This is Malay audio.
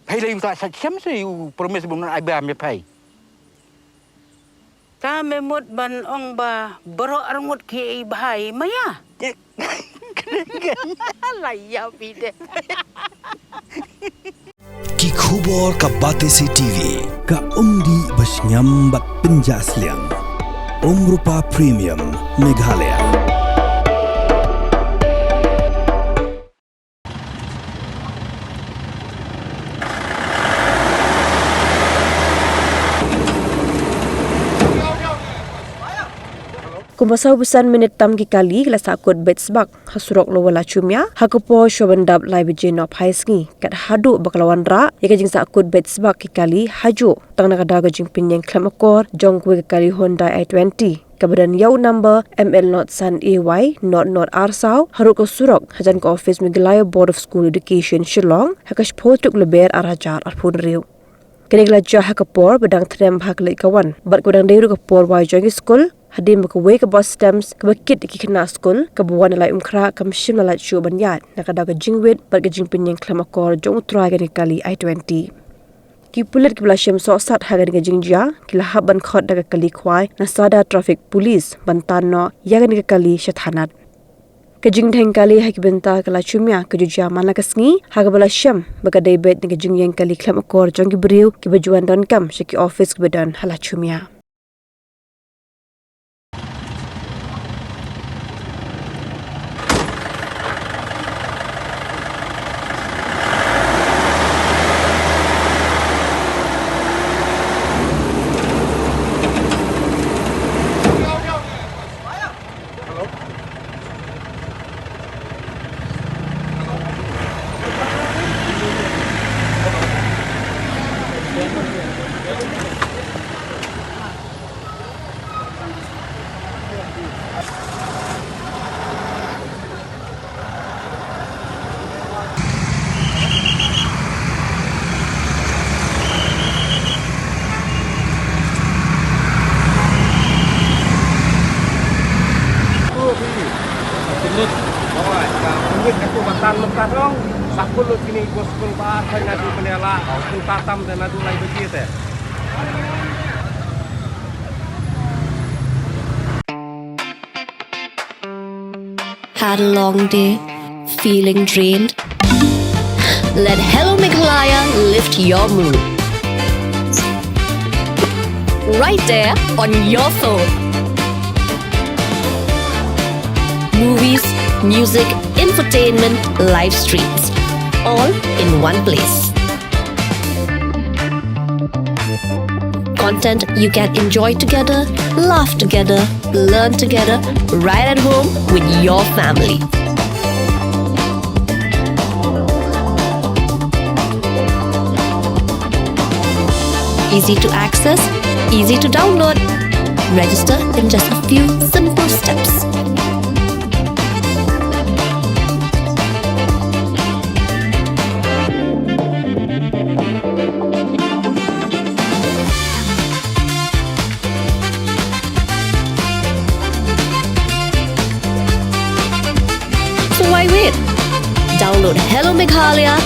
Pai le ta sa chem se promise bung ai ba me pai. Ta me mot ban ong ba bro arngut ki bahai maya. Laya pide. Ki khubor ka Batesi TV ka umdi bas nyambat penjaslian. Rupa Premium Meghalaya. Kumba busan minit tam ki kali la Sahkut bet Sbak hasurok lo Lachamiere hakupo shobandap lai bijin op haisngi kat hadu baklawan ra ya jing Sahkut bet Sbak ki kali haju tang nakada ga jing pinyeng klamakor jong kwe ki kali Honda I20 kabadan yau number ML not san AY not arsau haruk ko surok hajan ko office Meghalaya Board of School Education Shillong hakash potuk leber arajar arpun riu Kenegla jah kapor bedang trem hak lek kawan bat kodang deru kapor wa jong school hadim ke we ke bus stamps ke bakit ki kena school ke buan lai umkra ke machine lai chu banyat nakada ke jingwet bat ke jing pinyeng klamakor jong utrai ke kali I20 ki pulit ke belasem so sat hagan ke jingja ki lahab ban khot da ke kali khwai nasada traffic police bantan no yagan ke kali Thanat ke jing theng kali hak benta ke Lachamiere ke juja mana kasngi hak belasem baka debet ke jing yang kali klamakor jong ki beriu ki bajuan don kam shiki office ke badan Lachamiere Minit. Alright, Minit aku batan lepas dong. Sahkut kini bos Kumba Thanat menela. Aku tatam dan adu lagi begitu. Had a long day, feeling drained? Let Hello Meghalaya lift your mood. Right there on your phone. Movies, music, infotainment, live streams, all in one place. Content you can enjoy together, laugh together, learn together, right at home with your family. Easy to access, easy to download. Register in just a few simple steps. So why wait? Download Hello Meghalaya